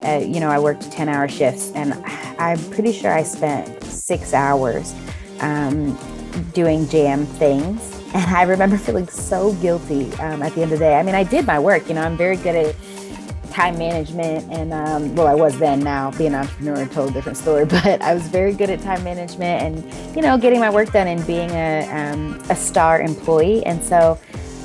I worked 10-hour shifts, and I'm pretty sure I spent 6 hours um, doing jam things. And I remember feeling so guilty at the end of the day. I mean, I did my work. I'm very good at time management, and I was then. Now being an entrepreneur, a total different story. But I was very good at time management and getting my work done and being a star employee. And so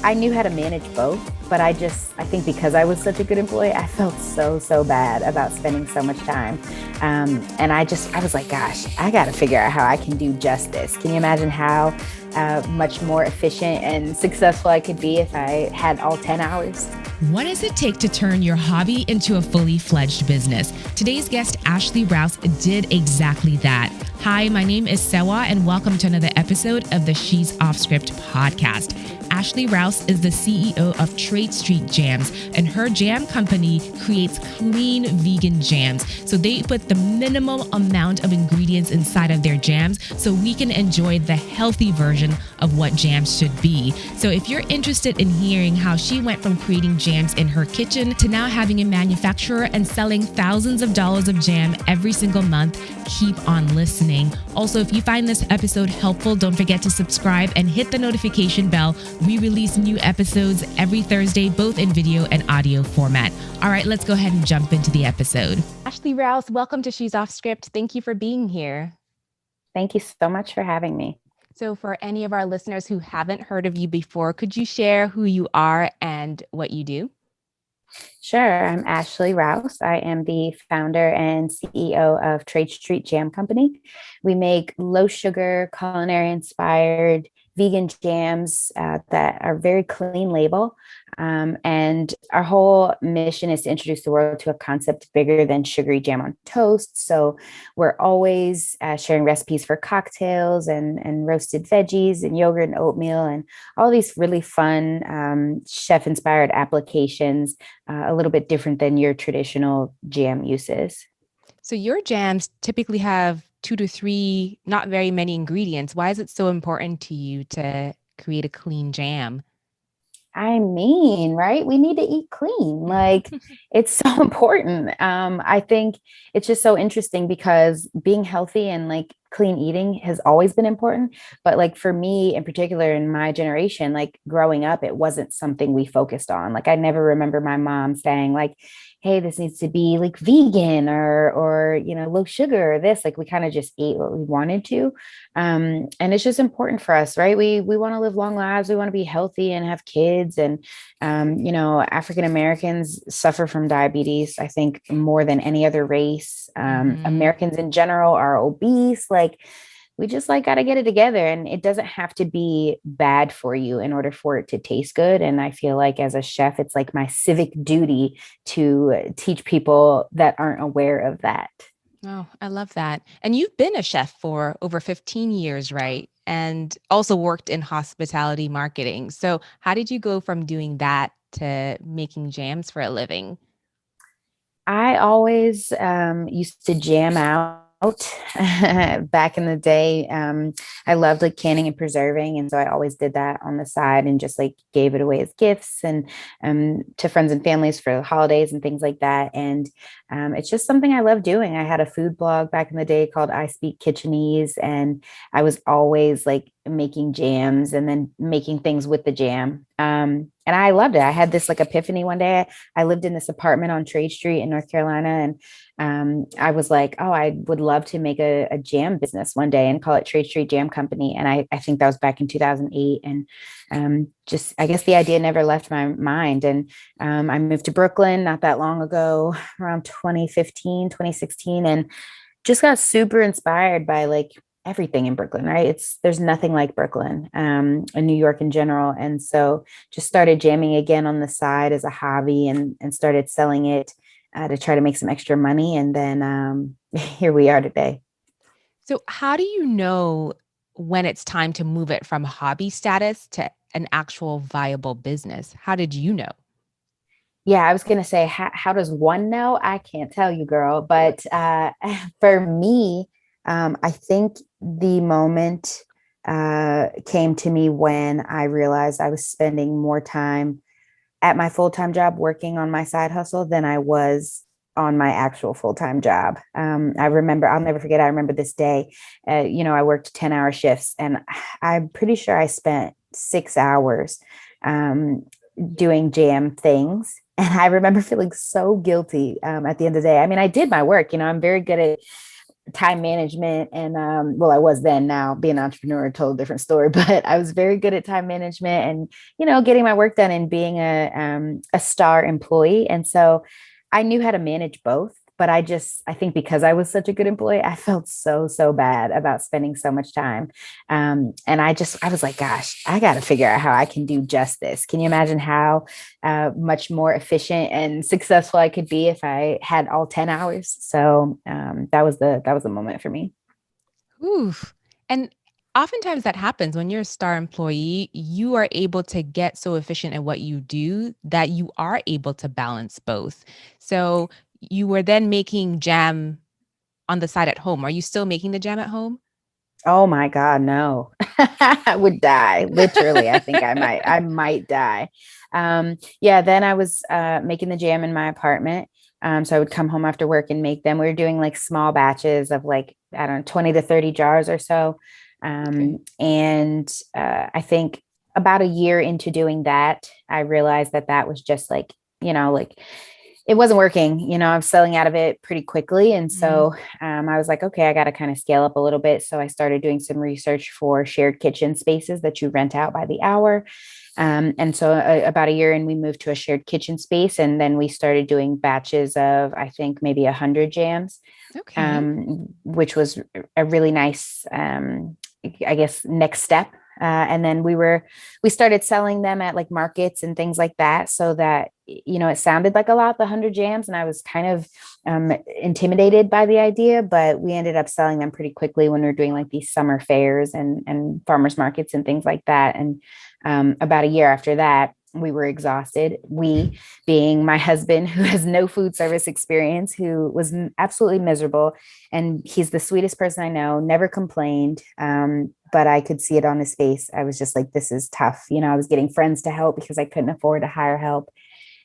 I knew how to manage both. But I think because I was such a good employee, I felt so bad about spending so much time. And I was like, gosh, I got to figure out how I can do justice. Can you imagine how much more efficient and successful I could be if I had all 10 hours? What does it take to turn your hobby into a fully fledged business? Today's guest, Ashley Rouse, did exactly that. Hi, my name is Sewa, and welcome to another episode of the She's Off Script podcast. Ashley Rouse is the CEO of Trade Street Jams, and her jam company creates clean vegan jams. So they put the minimum amount of ingredients inside of their jams so we can enjoy the healthy version of what jams should be. So if you're interested in hearing how she went from creating jams in her kitchen to now having a manufacturer and selling thousands of dollars of jam every single month, keep on listening. Also, if you find this episode helpful, don't forget to subscribe and hit the notification bell. We release new episodes every Thursday, both in video and audio format. All right, let's go ahead and jump into the episode. Ashley Rouse, welcome to She's Off Script. Thank you for being here. Thank you so much for having me. So for any of our listeners who haven't heard of you before, could you share who you are and what you do? Sure. I'm Ashley Rouse. I am the founder and CEO of Trade Street Jam Company. We make low sugar, culinary inspired vegan jams that are very clean label. And our whole mission is to introduce the world to a concept bigger than sugary jam on toast. So we're always sharing recipes for cocktails and roasted veggies and yogurt and oatmeal and all these really fun chef inspired applications, a little bit different than your traditional jam uses. So your jams typically have 2 to 3, not very many ingredients. Why is it so important to you to create a clean jam? I mean, right? We need to eat clean. Like, it's so important. I think it's just so interesting because being healthy and like clean eating has always been important. But like for me in particular, in my generation, like growing up, it wasn't something we focused on. Like I never remember my mom saying like, hey, this needs to be like vegan or low sugar or this. Like we kind of just ate what we wanted to. And it's just important for us, right? We want to live long lives. We want to be healthy and have kids. And African Americans suffer from diabetes, I think, more than any other race. Americans in general are obese. Like we just like got to get it together, and it doesn't have to be bad for you in order for it to taste good. And I feel like as a chef, it's like my civic duty to teach people that aren't aware of that. Oh, I love that. And you've been a chef for over 15 years, right? And also worked in hospitality marketing. So how did you go from doing that to making jams for a living? I always used to jam out back in the day. I loved like canning and preserving. And so I always did that on the side and just like gave it away as gifts and to friends and families for the holidays and things like that. And it's just something I love doing. I had a food blog back in the day called I Speak Kitchenese, and I was always like making jams and then making things with the jam. And I loved it. I had this like epiphany one day. I lived in this apartment on Trade Street in North Carolina. And I was like, oh, I would love to make a jam business one day and call it Trade Street Jam Company. And I think that was back in 2008. And I guess the idea never left my mind. And I moved to Brooklyn not that long ago, around 2015, 2016, and just got super inspired by like everything in Brooklyn, right? There's nothing like Brooklyn, and New York in general. And so just started jamming again on the side as a hobby and started selling it to try to make some extra money. And then here we are today. So how do you know when it's time to move it from hobby status to an actual viable business? How did you know? Yeah, I was going to say, how does one know? I can't tell you, girl. But for me, I think the moment came to me when I realized I was spending more time at my full-time job working on my side hustle than I was on my actual full-time job. I'll never forget, I remember this day, I worked 10-hour shifts and I'm pretty sure I spent 6 hours um, doing jam things. And I remember feeling so guilty at the end of the day. I mean, I did my work, I'm very good at time management and well, I was then. Now being an entrepreneur, a total different story, but I was very good at time management and getting my work done and being a star employee. And so I knew how to manage both, but I think because I was such a good employee, I felt so bad about spending so much time. And I was like, gosh, I got to figure out how I can do just this. Can you imagine how much more efficient and successful I could be if I had all 10 hours? So that was the moment for me. Oof. And oftentimes that happens when you're a star employee, you are able to get so efficient at what you do that you are able to balance both. So you were then making jam on the side at home. Are you still making the jam at home? Oh my God, no. I would die. Literally, I think I might die. Yeah, then I was making the jam in my apartment. So I would come home after work and make them. We were doing like small batches of like, I don't know, 20 to 30 jars or so. Okay. And I think about a year into doing that, I realized that that was just like it wasn't working. I was selling out of it pretty quickly. And Mhm. so I was like, okay, I got to kind of scale up a little bit. So I started doing some research for shared kitchen spaces that you rent out by the hour. And so about a year in, we moved to a shared kitchen space. And then we started doing batches of, I think, maybe 100 jams, Okay. which was a really nice, I guess, next step. And then we started selling them at like markets and things like that, so that it sounded like a lot, the 100 jams, and I was kind of intimidated by the idea. But we ended up selling them pretty quickly when we were doing like these summer fairs and farmers markets and things like that. And about a year after that, we were exhausted. We being my husband, who has no food service experience, who was absolutely miserable. And he's the sweetest person I know, never complained. But I could see it on his face. I was just like, this is tough. I was getting friends to help because I couldn't afford to hire help.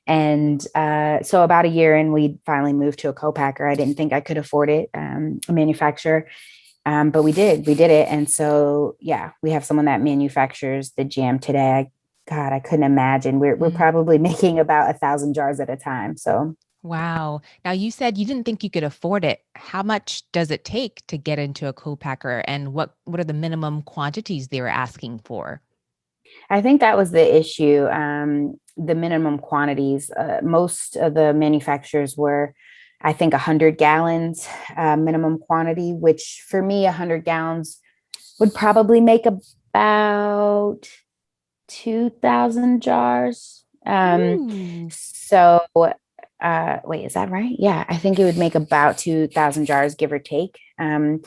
And so about a year in, we finally moved to a co-packer. I didn't think I could afford it, a manufacturer. But we did it. And so, yeah, we have someone that manufactures the jam today. God, I couldn't imagine. We're Mm. probably making about 1,000 jars at a time. So Wow. Now you said you didn't think you could afford it. How much does it take to get into a co-packer and what are the minimum quantities they were asking for? I think that was the issue. The minimum quantities. Most of the manufacturers were, I think, 100 gallons minimum quantity, which for me, 100 gallons would probably make about 2,000 jars. Ooh. So wait, is that right? Yeah, I think it would make about 2,000 jars, give or take. And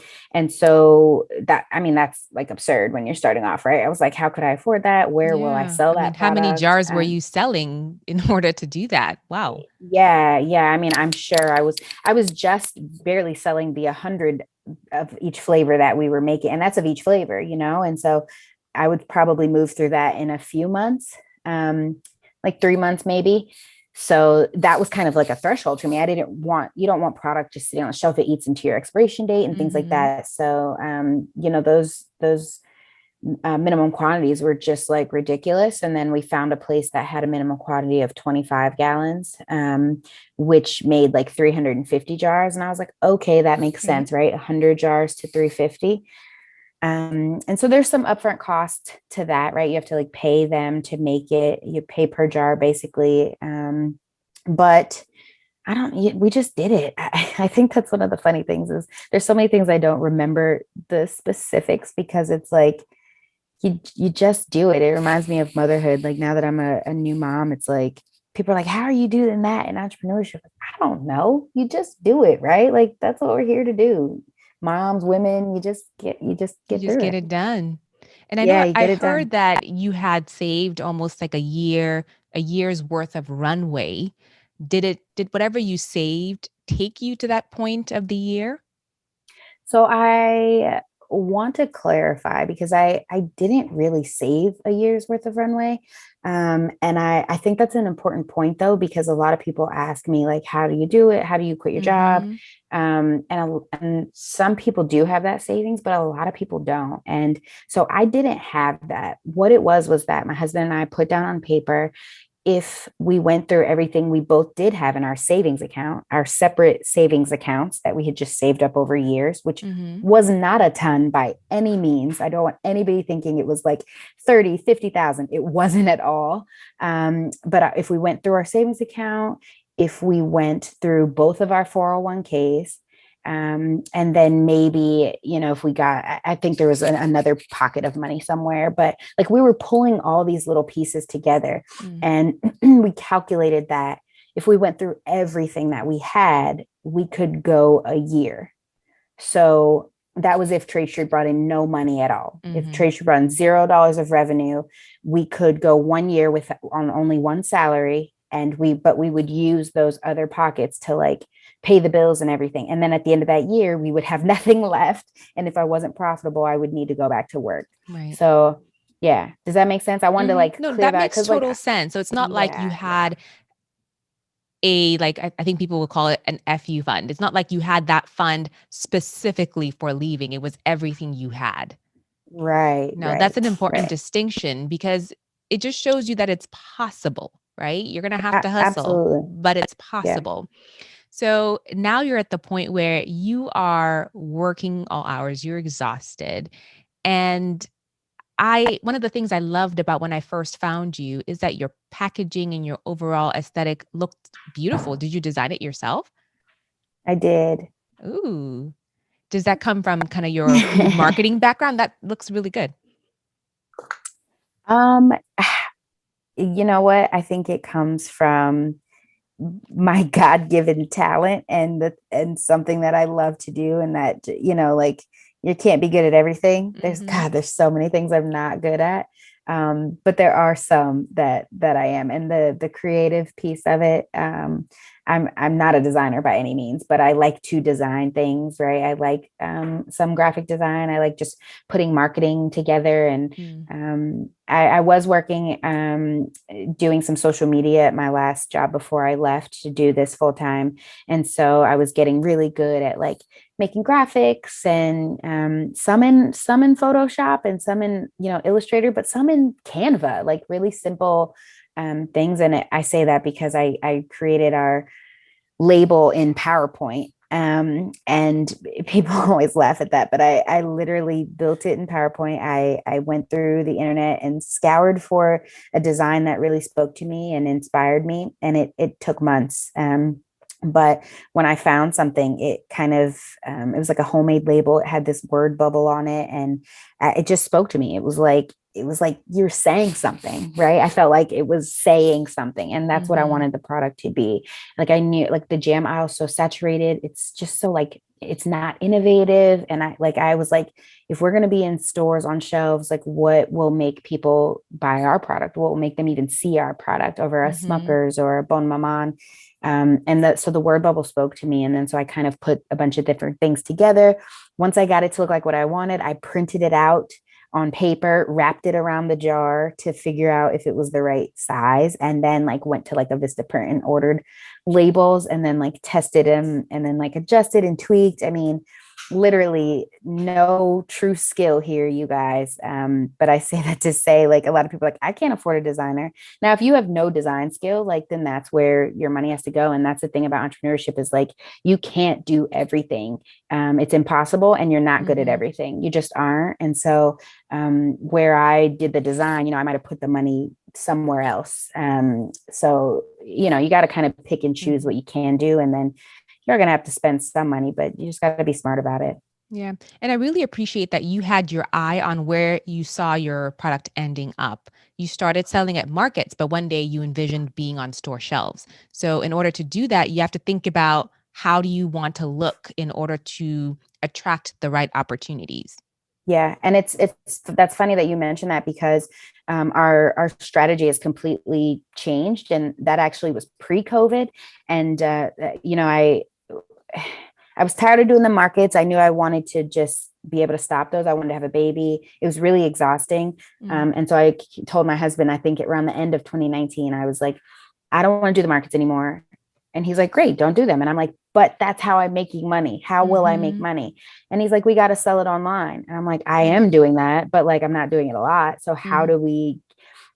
so I mean, that's like absurd when you're starting off, right? I was like, how could I afford that? Where will I Yeah. sell I mean, that how many product? jars were you selling in order to do that? Wow. Yeah. I mean, I'm sure I was just barely selling the 100 of each flavor that we were making, and that's of each flavor. And so I would probably move through that in a few months, like 3 months maybe. So that was kind of like a threshold for me. You don't want product just sitting on the shelf. It eats into your expiration date and things like Mhm. that. So, those minimum quantities were just like ridiculous. And then we found a place that had a minimum quantity of 25 gallons, which made like 350 jars. And I was like, okay, that makes Okay. sense, right? 100 jars to 350. And so there's some upfront cost to that, right? You have to like pay them to make it. You pay per jar basically. But we just did it. I think that's one of the funny things is there's so many things I don't remember the specifics because it's like you just do it. It reminds me of motherhood. Like now that I'm a new mom, it's like people are like, how are you doing that in entrepreneurship? I don't know. You just do it, right? Like that's what we're here to do. Moms, women, you just You get just through get it. it done. And I Yeah, know you I get it heard done. that you had saved almost like a year's worth of runway. Did whatever you saved take you to that point of the year? So I want to clarify because I didn't really save a year's worth of runway. And I think that's an important point though, because a lot of people ask me like, how do you do it? How do you quit your job? Mm-hmm. And some people do have that savings, but a lot of people don't. And so I didn't have that. What it was that my husband and I put down on paper, if we went through everything we both did have in our savings account, our separate savings accounts that we had just saved up over years, which Mm-hmm. was not a ton by any means. I don't want anybody thinking it was like 30, 50,000. It wasn't at all. But if we went through our savings account, if we went through both of our 401ks, and then maybe, if we got, I think there was another pocket of money somewhere, but like we were pulling all these little pieces together, Mm. and we calculated that if we went through everything that we had, we could go a year. So that was if Trade Street brought in no money at all. If Mm-hmm. Trade Street brought in $0 of revenue, we could go 1 year with on only one salary, and we would use those other pockets to like pay the bills and everything. And then at the end of that year, we would have nothing left. And if I wasn't profitable, I would need to go back to work. Right. So yeah, does that make sense? I wanted to Hmm. like No, clear that that makes because like total sense. So it's not like you yeah. had a like I think people would call it an FU fund. It's not like you had that fund specifically for leaving. It was everything you had. Right, No, that's an right, important right. distinction because it just shows you that it's possible, right? You're going to have to hustle, Absolutely. but it's Yeah. possible. So now you're at the point where you are working all hours, you're exhausted. And one of the things I loved about when I first found you is that your packaging and your overall aesthetic looked beautiful. Did you design it yourself? I did. Ooh. Does that come from kind of your food marketing background? That looks really good. um you know what? I think it comes from my God-given talent and something that I love to do, and that like you can't be good at everything. Mhm. There's so many things I'm not good at. But there are some that I am, and the creative piece of it. I'm not a designer by any means, but I like to design things, right? I like some graphic design. I like just putting marketing together, and Mm. I was working doing some social media at my last job before I left to do this full time. And so I was getting really good at like making graphics, and some in Photoshop, and some in Illustrator, but some in Canva, like really simple things. And I say that because I created our label in PowerPoint. And people always laugh at that, but I literally built it in PowerPoint. I went through the internet and scoured for a design that really spoke to me and inspired me. And it took months. But when I found something, it was like a homemade label. It had this word bubble on it, and it just spoke to me. It was like you're saying something, right? I felt like it was saying something, and that's what I Mhm. wanted the product to be. Like I knew, like the jam aisle is so saturated. It's just so like it's not innovative. And I was like, if we're gonna be in stores on shelves, like what will make people buy our product? What will make them even see our product over a Mhm. Smuckers or a Bon Maman? And that so the word bubble spoke to me. And then so I kind of put a bunch of different things together. Once I got it to look like what I wanted, I printed it out on paper, wrapped it around the jar to figure out if it was the right size, and then like went to like a Vistaprint and ordered labels, and then like tested them, and then like adjusted and tweaked. I mean, literally no true skill here, you guys. But I say that to say, like, a lot of people are like, I can't afford a designer. Now, if you have no design skill, like, then that's where your money has to go. And that's the thing about entrepreneurship is like you can't do everything. It's impossible, and you're not good at Mhm. everything. You just aren't. And so where I did the design, I might have put the money somewhere else. So, you got to kind of pick and choose Mhm. what you can do. And then you're going to have to spend some money, but you just got to be smart about it. Yeah. And I really appreciate that you had your eye on where you saw your product ending up. You started selling at markets, but one day you envisioned being on store shelves. So, in order to do that, you have to think about how do you want to look in order to attract the right opportunities. Yeah, and it's that's funny that you mentioned that because our strategy has completely changed, and that actually was pre-COVID. And I I was tired of doing the markets. I knew I wanted to just be able to stop those. I wanted to have a baby. It was really exhausting. And so I told my husband, I think around the end of 2019, I was like, I don't want to do the markets anymore. And he's like, great, don't do them. And I'm like, but that's how I'm making money. How will I make Mm-hmm. money? And he's like, we got to sell it online. And I'm like, I Yeah. am doing that, but like, I'm not doing it a lot. So how Mm-hmm. do we?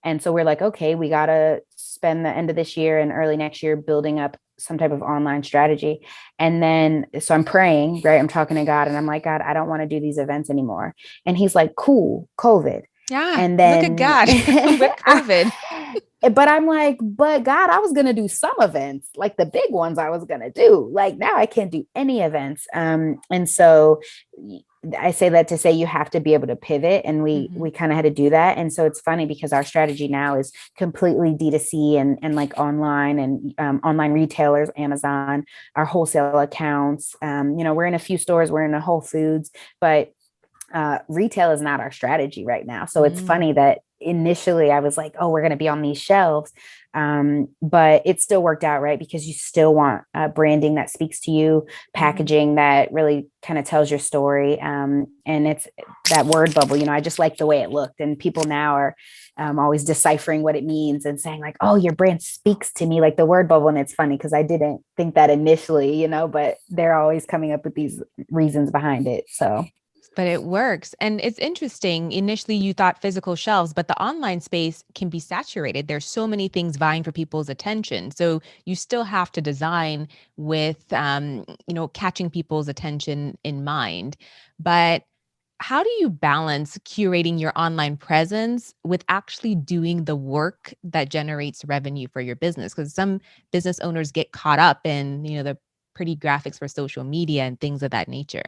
And so we're like, okay, we got to spend the end of this year and early next year building up some type of online strategy. And then, so I'm praying, right? I'm talking to God and I'm like, God, I don't want to do these events anymore. And he's like, cool, COVID. Yeah. And Look at then God with COVID. but I'm like, but God, I was gonna do some events, like the big ones I was gonna do. Like now I can't do any events. And so I say that to say you have to be able to pivot, and Mm-hmm. we kind of had to do that. And so it's funny because our strategy now is completely D2C and like online and online retailers, Amazon, our wholesale accounts. We're in a few stores, we're in a Whole Foods, but retail is not our strategy right now. So it's funny that initially I was like, oh, we're going to be on these shelves. But it still worked out, right? Because you still want branding that speaks to you, packaging that really kind of tells your story. And it's that word bubble, I just like the way it looked. And people now are always deciphering what it means and saying like, oh, your brand speaks to me, like the word bubble. And it's funny because I didn't think that initially, but they're always coming up with these reasons behind it. So But it works. And it's interesting. Initially, you thought physical shelves, but the online space can be saturated. There's so many things vying for people's attention. So you still have to design with, catching people's attention in mind. But how do you balance curating your online presence with actually doing the work that generates revenue for your business? Because some business owners get caught up in, the pretty graphics for social media and things of that nature.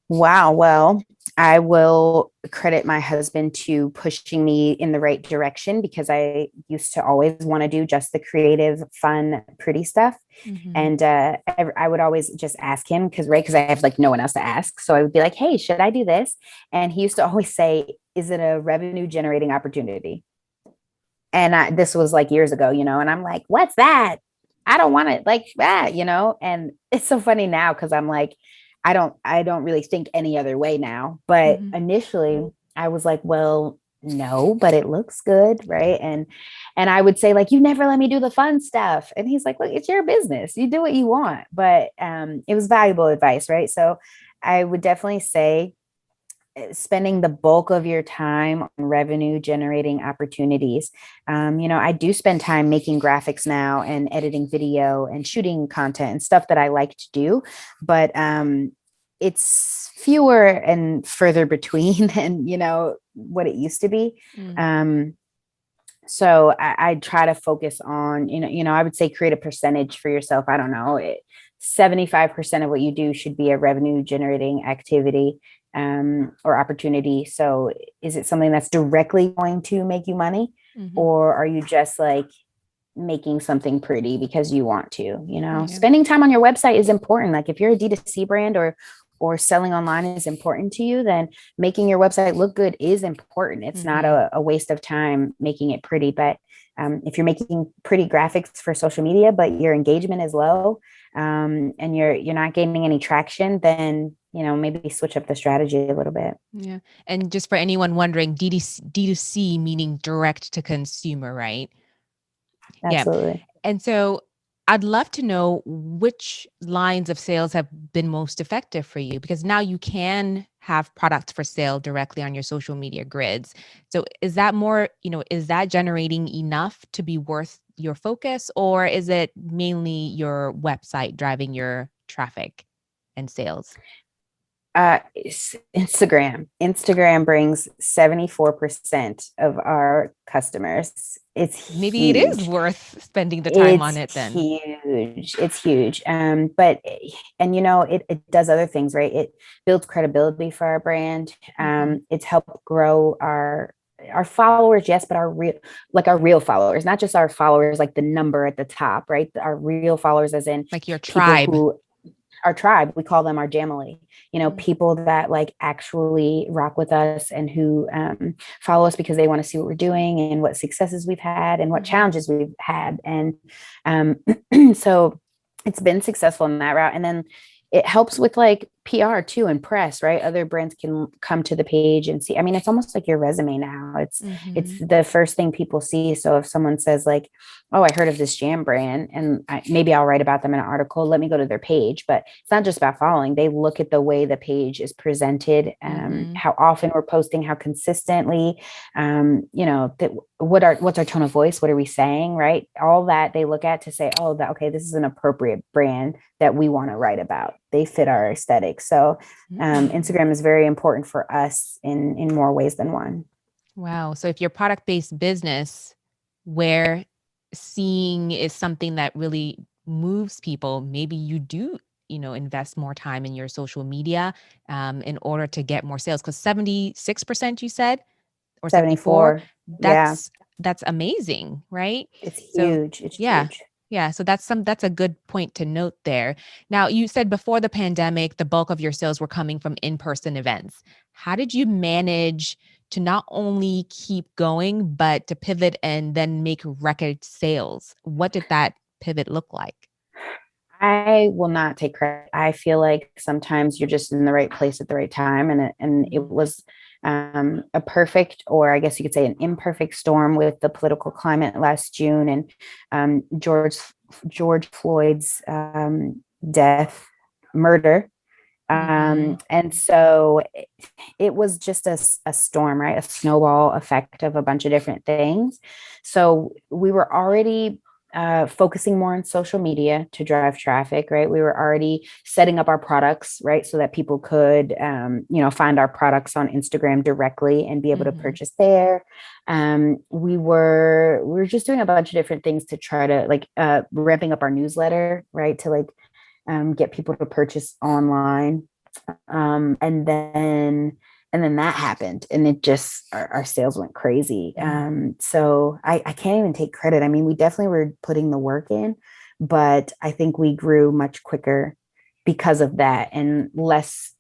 wow. Well, I will credit my husband to pushing me in the right direction because I used to always want to do just the creative, fun, pretty stuff. Hmm. And I would always just ask him because I have like no one else to ask. So I would be like, hey, should I do this? And he used to always say, is it a revenue generating opportunity? And this was like years ago, and I'm like, what's that? I don't want it like that, and it's so funny now because I'm like, I don't really think any other way now. But Hmm. initially I was like, well, no, but it looks good, right? And I would say, like, you never let me do the fun stuff. And he's like, look, it's your business. You do what you want. But it was valuable advice, right? So I would definitely say spending the bulk of your time on revenue generating opportunities. I do spend time making graphics now and editing video and shooting content and stuff that I like to do, but it's fewer and further between than what it used to be. Mm. Um, so I try to focus on, I would say create a percentage for yourself. I don't know, 75% of what you do should be a revenue generating activity or opportunity. So is it something that's directly going to make you money? Hmm. Or are you just like making something pretty because you want to, Yeah. spending time on your website is important. Like if you're a D2C brand or selling online is important to you, then making your website look good is important. It's not Hmm. a waste of time making it pretty. But if you're making pretty graphics for social media, but your engagement is low, and you're not gaining any traction, then maybe switch up the strategy a little bit. Yeah. And just for anyone wondering, D2C meaning direct to consumer, right? Yeah. Absolutely. And so I'd love to know which lines of sales have been most effective for you because now you can have products for sale directly on your social media grids. So is that more, is that generating enough to be worth your focus, or is it mainly your website driving your traffic and sales? Instagram brings 74% of our customers. It's Maybe it is huge. worth spending the time on It's it then. huge. It's huge. But and it does other things, right? It builds credibility for our brand. Hmm. It's helped grow our followers, yes, but our real followers, not just our followers, like the number at the top, right? Our real followers, as in Like your people tribe. who our tribe, we call them our jamily, people that like actually rock with us and who follow us because they want to see what we're doing and what successes we've had and what Mm-hmm. challenges we've had. And so it's been successful in that route. And then it helps with like PR too and press, right? Other brands can come to the page and see. I mean, it's almost like your resume now. It's Mm-hmm. the first thing people see. So if someone says like, "Oh, I heard of this jam brand," and maybe I'll write about them in an article. Let me go to their page. But it's not just about following. They look at the way the page is presented, Mm-hmm. how often we're posting, how consistently, what's our tone of voice, what are we saying, right? All that they look at to say, oh, that okay, this is an appropriate brand that we want to write about. They fit our aesthetic. So Mm. Instagram is very important for us in more ways than one. Wow. So if you're product-based business where seeing is something that really moves people, maybe you do, invest more time in your social media in order to get more sales. Because 76% you said, or 74, 74. Yeah, that's amazing, right? it's So huge. It's yeah. huge. Yeah, so that's a good point to note there. Now, you said before the pandemic, the bulk of your sales were coming from in-person events. How did you manage to not only keep going, but to pivot and then make record sales? What did that pivot look like? I will not take credit. I feel like sometimes you're just in the right place at the right time, and it Mhm. was a perfect, or I guess you could say, an imperfect storm with the political climate last June and George Floyd's death, murder. Mhm. And so it was just a storm, right? A snowball effect of a bunch of different things. So we were already focusing more on social media to drive traffic, right? We were already setting up our products, right? So that people could, find our products on Instagram directly and be able to Mhm. purchase there. We were just doing a bunch of different things to try to like ramping up our newsletter, right? To like get people to purchase online. Um, and then and then that happened and it just our sales went crazy. Mm. So I can't even take credit. I mean, we definitely were putting the work in, but I think we grew much quicker because of that and less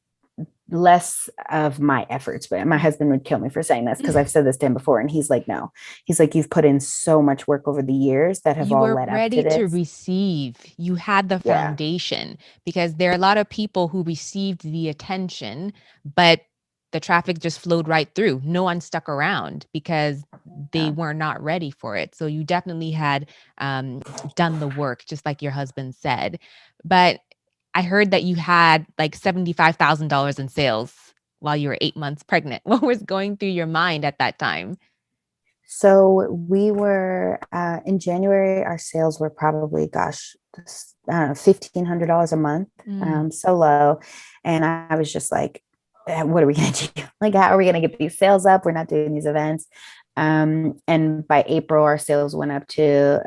of my efforts. But my husband would kill me for saying this because I've said this to him before and he's like, no, he's like, you've put in so much work over the years that have You all were led up to ready to this. receive. You had the Yeah. foundation because there are a lot of people who received the attention, but the traffic just flowed right through. No one stuck around because they Yeah. were not ready for it. So you definitely had done the work, just like your husband said. But I heard that you had like $75,000 in sales while you were 8 months pregnant. What was going through your mind at that time? So we were in January, our sales were probably, gosh, I don't know, $1,500 a month, Mm, so low. And I was just like, what are we going to do? Like, how are we going to get these sales up? We're not doing these events. And by April, our sales went up to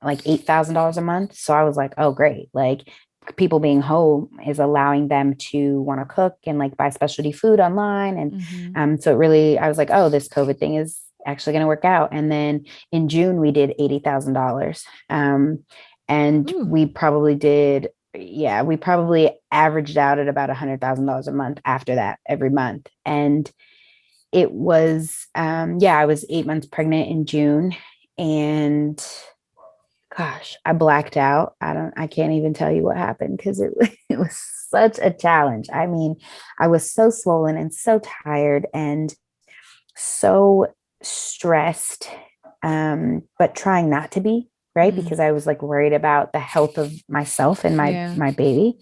like $8,000 a month. So I was like, oh, great. Like, people being home is allowing them to want to cook and like buy specialty food online. And mhm. so it really, I was like, oh, this COVID thing is actually going to work out. And then in June, we did $80,000. And Ooh. we probably averaged out at about $100,000 a month after that every month. And it was, I was 8 months pregnant in June. And gosh, I blacked out. I can't even tell you what happened because it was such a challenge. I mean, I was so swollen and so tired and so stressed, but trying not to be, right? Mm, Because I was like worried about the health of myself and yeah. my baby.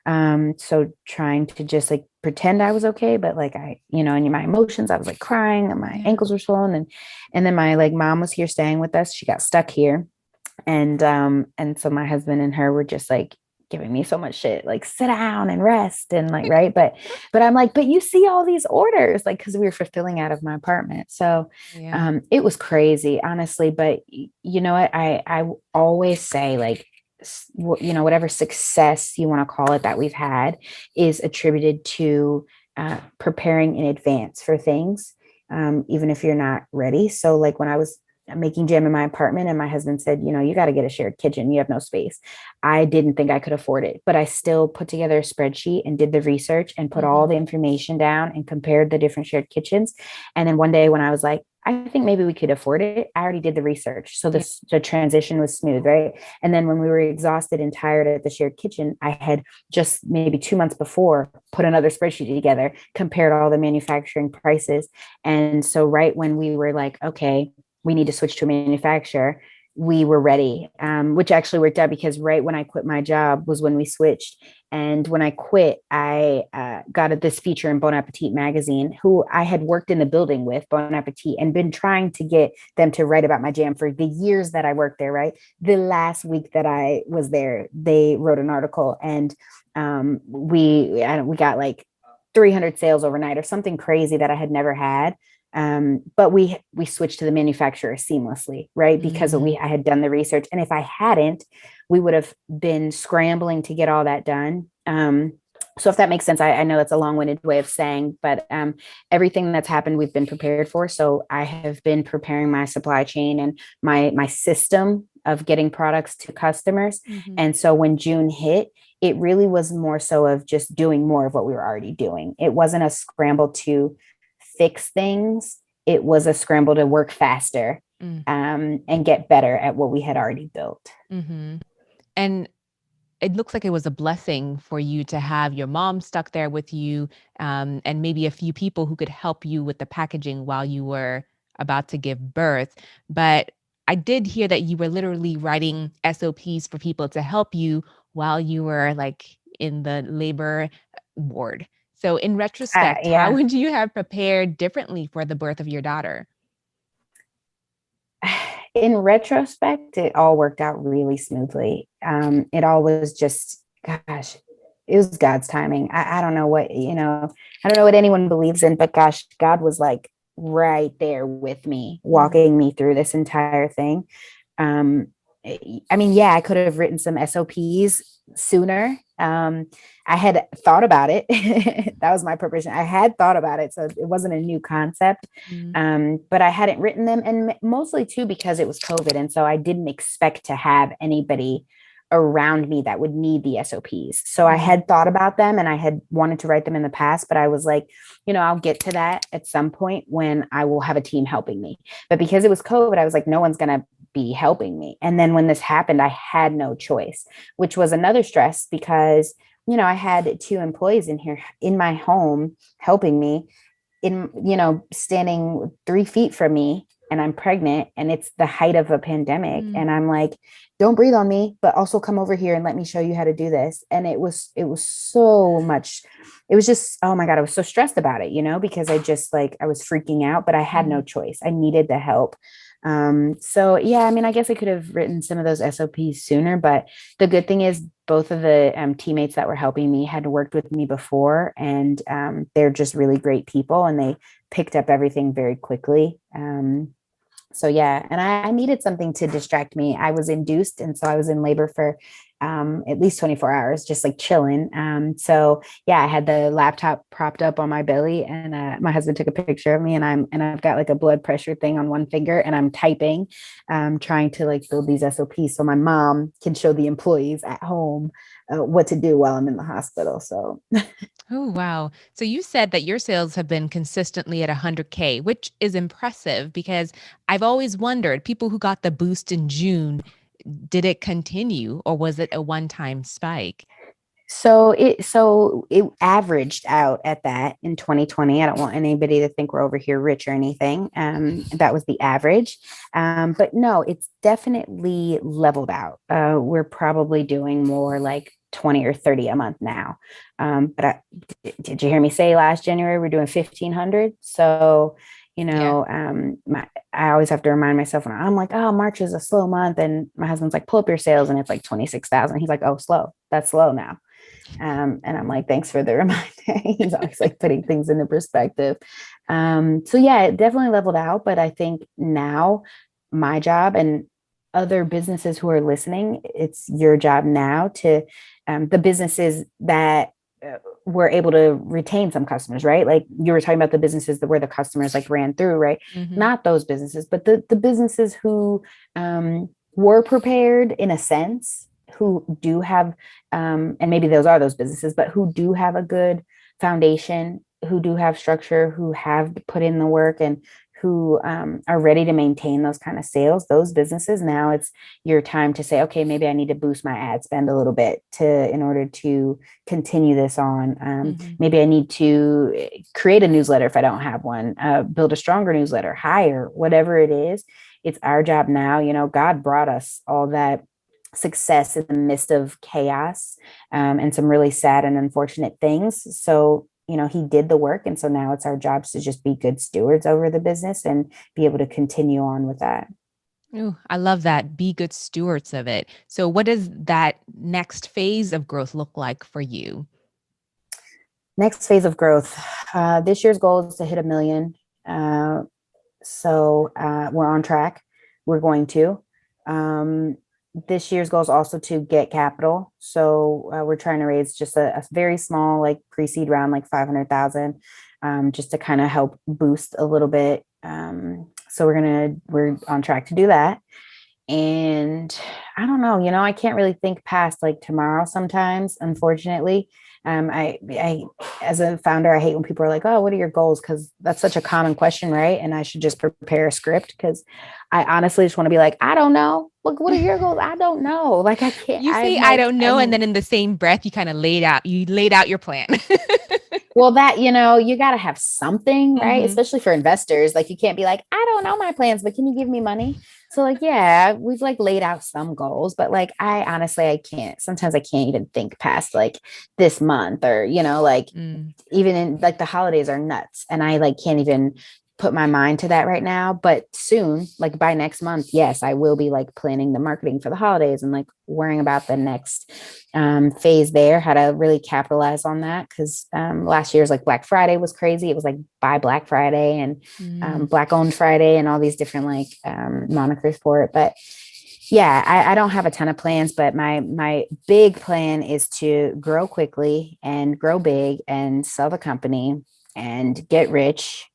So trying to just like pretend I was okay, but like in my emotions, I was like crying and my Yeah. ankles were swollen. And then my like mom was here staying with us. She got stuck here and so my husband and her were just like giving me so much shit, like sit down and rest and like right. But I'm like, but you see all these orders, like because we were fulfilling out of my apartment. So Yeah. it was crazy, honestly. But you know what? I always say like whatever success you want to call it that we've had is attributed to preparing in advance for things, even if you're not ready. So like when I was making jam in my apartment and my husband said, you got to get a shared kitchen, you have no space. I didn't think I could afford it, but I still put together a spreadsheet and did the research and put all Mhm. the information down and compared the different shared kitchens. And then one day when I was like, I think maybe we could afford it. I already did the research. So Yeah. the transition was smooth, right? And then when we were exhausted and tired at the shared kitchen, I had just maybe 2 months before put another spreadsheet together, compared all the manufacturing prices. And so right when we were like, okay, we need to switch to a manufacturer, we were ready, which actually worked out because right when I quit my job was when we switched. And when I quit, I got this feature in Bon Appetit magazine, who I had worked in the building with, Bon Appetit, and been trying to get them to write about my jam for the years that I worked there, right? The last week that I was there, they wrote an article, and we got like 300 sales overnight or something crazy that I had never had. But we switched to the manufacturer seamlessly, right? Because Mm-hmm. I had done the research, and if I hadn't, we would have been scrambling to get all that done. So if that makes sense, I know that's a long-winded way of saying, but everything that's happened, we've been prepared for. So I have been preparing my supply chain and my system of getting products to customers. Mm-hmm. And so when June hit, it really was more so of just doing more of what we were already doing. It wasn't a scramble to fix things. It was a scramble to work faster, and get better at what we had already built. Mm-hmm. And it looks like it was a blessing for you to have your mom stuck there with you, and maybe a few people who could help you with the packaging while you were about to give birth. But I did hear that you were literally writing SOPs for people to help you while you were like in the labor ward. So, in retrospect, how Yeah. would you have prepared differently for the birth of your daughter? In retrospect, it all worked out really smoothly. It all was just, gosh, it was God's timing. I don't know what, I don't know what anyone believes in, but gosh, God was like right there with me, Mm. walking me through this entire thing. Um, I mean, yeah, I could have written some SOPs sooner. I had thought about it. That was my preparation. I had thought about it, so it wasn't a new concept. Mm. But I hadn't written them, and mostly too because it was COVID, and so I didn't expect to have anybody around me that would need the SOPs. So I Mm. had thought about them, and I had wanted to write them in the past, but I was like, I'll get to that at some point when I will have a team helping me. But because it was COVID, I was like, no one's gonna be helping me. And then when this happened, I had no choice, which was another stress because I had two employees in here in my home helping me, standing 3 feet from me, and I'm pregnant, and it's the height of a pandemic. Mm. And I'm like, don't breathe on me, but also come over here and let me show you how to do this. And it was so much. It was just, oh my God, I was so stressed about it, because I was freaking out, but I had no Mm. choice. I needed the help. So yeah, I mean, I guess I could have written some of those SOPs sooner, but the good thing is both of the teammates that were helping me had worked with me before, and they're just really great people, and they picked up everything very quickly. So yeah, and I needed something to distract me. I was induced, and so I was in labor for at least 24 hours, just like chilling. So yeah, I had the laptop propped up on my belly, and my husband took a picture of me, and I've got like a blood pressure thing on one finger, and I'm typing, trying to like build these SOPs so my mom can show the employees at home what to do while I'm in the hospital. So Oh, wow. So you said that your sales have been consistently at 100K, which is impressive because I've always wondered people who got the boost in June, did it continue or was it a one-time spike? so it averaged out at that in 2020. I don't want anybody to think we're over here rich or anything. That was the average. But no, it's definitely leveled out. We're probably doing more like 20 or 30 a month now. Did you hear me say last January we're doing 1,500? So Yeah. I always have to remind myself when I'm like, oh, March is a slow month, and my husband's like, pull up your sales, and it's like 26,000. He's like, oh, slow. That's slow now. And I'm like, thanks for the reminder. He's always like putting things into perspective. So yeah, it definitely leveled out. But I think now my job, and other businesses who are listening, it's your job now to the businesses that were able to retain some customers, right? Like you were talking about the businesses that were the customers like ran through, right? Hmm. Not those businesses, but the businesses who were prepared in a sense, who do have and maybe those are those businesses, but who do have a good foundation, who do have structure, who have put in the work, and who are ready to maintain those kind of sales, those businesses, now it's your time to say, okay, maybe I need to boost my ad spend a little bit in order to continue this on. Mm-hmm. Maybe I need to create a newsletter if I don't have one, build a stronger newsletter, hire, whatever it is. It's our job now. God brought us all that success in the midst of chaos, and some really sad and unfortunate things. So, he did the work. And so now it's our jobs to just be good stewards over the business and be able to continue on with that. Ooh, I love that. Be good stewards of it. So, what does that next phase of growth look like for you? Next phase of growth. This year's goal is to hit 1 million. So we're on track. We're going to. This year's goal is also to get capital. So we're trying to raise just a very small, like pre-seed round, like 500,000, just to kind of help boost a little bit. So we're on track to do that. And I don't know, I can't really think past like tomorrow sometimes, unfortunately. I, as a founder, I hate when people are like, oh, what are your goals? Because that's such a common question, right? And I should just prepare a script because I honestly just want to be like, I don't know. Look, what are your goals? I don't know. Like, I can't, You say, I'm I like, don't know. And then in the same breath, you laid out your plan. well, that, you got to have something, right? Mm-hmm. Especially for investors. Like, you can't be like, I don't know my plans, but can you give me money? So, like, yeah, we've like laid out some goals, but like, I honestly, I can't, sometimes I can't even think past like this month or, like Mm. even in like the holidays are nuts. And I like can't even put my mind to that right now, but soon, like by next month, yes, I will be like planning the marketing for the holidays and like worrying about the next phase there, how to really capitalize on that. Cause last year's like Black Friday was crazy. It was like buy Black Friday and Mm. Black owned Friday and all these different like monikers for it. But yeah, I don't have a ton of plans, but my big plan is to grow quickly and grow big and sell the company and get rich.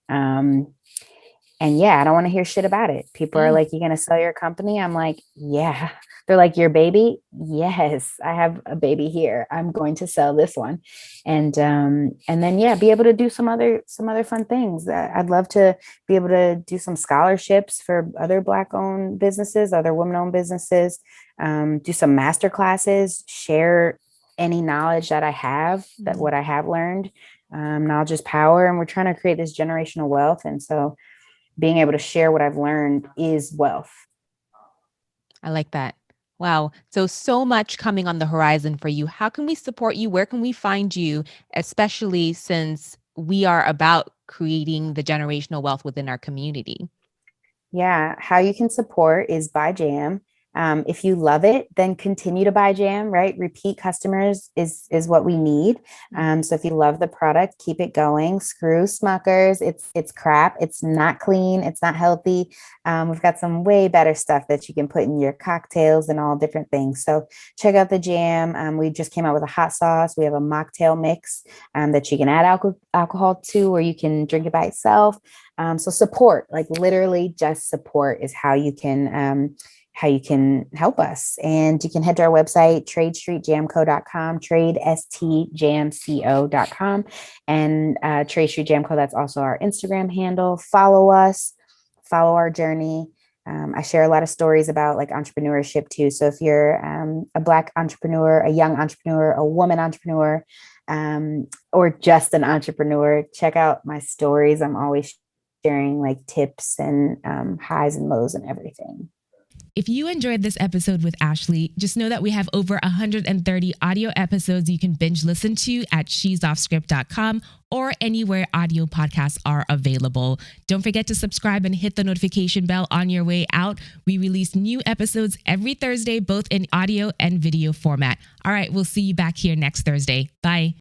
And yeah, I don't want to hear shit about it. People are Mm. like, "You gonna sell your company?" I'm like, "Yeah." They're like, "Your baby?" Yes, I have a baby here. I'm going to sell this one, and then yeah, be able to do some other fun things. I'd love to be able to do some scholarships for other Black owned businesses, other women owned businesses. Do some master classes, share any knowledge that I have, that Mm. what I have learned. Knowledge is power, and we're trying to create this generational wealth, and so being able to share what I've learned is wealth. I like that. Wow. So much coming on the horizon for you. How can we support you? Where can we find you, especially since we are about creating the generational wealth within our community? Yeah, how you can support is buy jam. If you love it, then continue to buy jam, right? Repeat customers is what we need. Mm. So if you love the product, keep it going. Screw Smuckers. It's crap. It's not clean. It's not healthy. We've got some way better stuff that you can put in your cocktails and all different things. So check out the jam. We just came out with a hot sauce. We have a mocktail mix that you can add alcohol to, or you can drink it by itself. So support, like literally just support is how you can help us. And you can head to our website, tradestreetjamco.com, tradestjamco.com, and Trade Street Jamco. That's also our Instagram handle. Follow us, follow our journey. I share a lot of stories about like entrepreneurship too. So if you're a Black entrepreneur, a young entrepreneur, a woman entrepreneur, or just an entrepreneur, check out my stories. I'm always sharing like tips and highs and lows and everything. If you enjoyed this episode with Ashley, just know that we have over 130 audio episodes you can binge listen to at she'soffscript.com or anywhere audio podcasts are available. Don't forget to subscribe and hit the notification bell on your way out. We release new episodes every Thursday, both in audio and video format. All right, we'll see you back here next Thursday. Bye.